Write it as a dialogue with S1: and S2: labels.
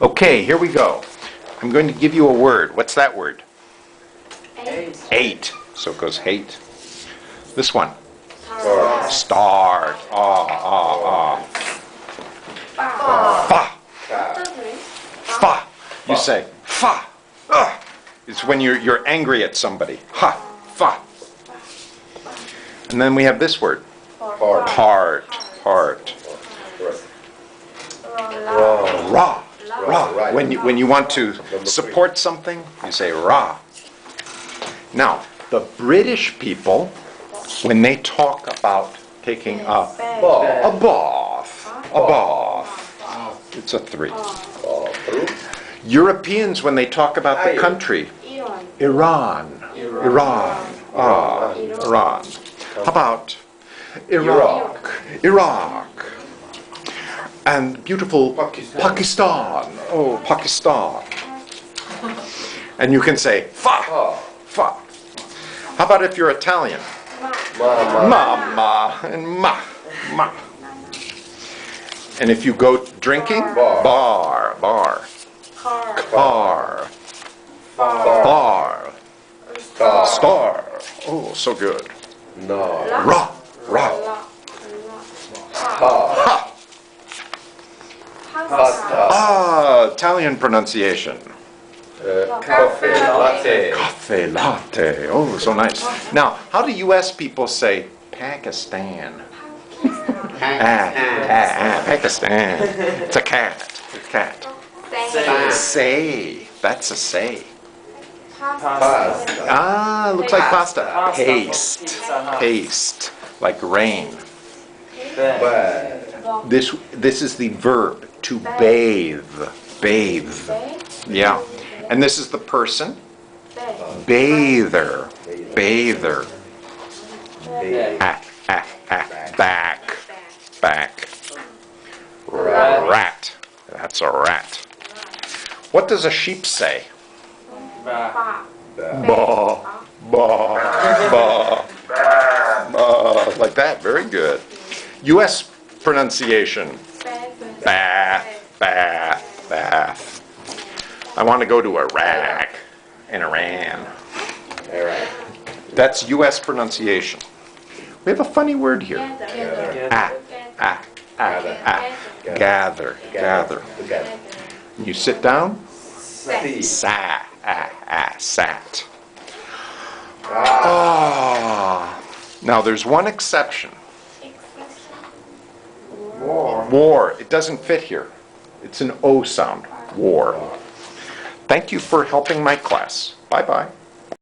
S1: Okay, here we go. I'm going to give you a word. What's that word?
S2: Eight.
S1: Eight. So it goes hate. This one.
S2: Star.
S1: Start. Fa. Fa. You say fa. It's when you're angry at somebody. Ha. Fa. And then we have this word. Heart. Heart. Ra. Ra. When you want to support something, you say ra. Now, the British people, when they talk about taking a bath, it's a 3. Europeans, when they talk about the country, Iran. How about Iraq. And beautiful Pakistan. Oh, Pakistan. And you can say fa, fa. How about if you're Italian? Mama and ma. And if you go drinking, bar. Car. Bar. Star. Oh, so good. Ra. Ha. Italian pronunciation.
S2: Cafe latte.
S1: Cafe latte. Oh, so nice. Now, how do U.S. people say Pakistan? Pakistan. It's a cat. Say. That's a say. Looks like pasta. Paste. Like rain. This is the verb, to bathe. Bathe. Yeah. And this is the person. Bather. Back. Rat. That's a rat. What does a sheep say? Ba. Like that. Very good. U.S. pronunciation. Bath. I want to go to Iraq and Iran. That's U.S. pronunciation. We have a funny word here. Gather. You sit down. Sat. Now there's one exception. War. It doesn't fit here. It's an O sound. War. Thank you for helping my class. Bye-bye.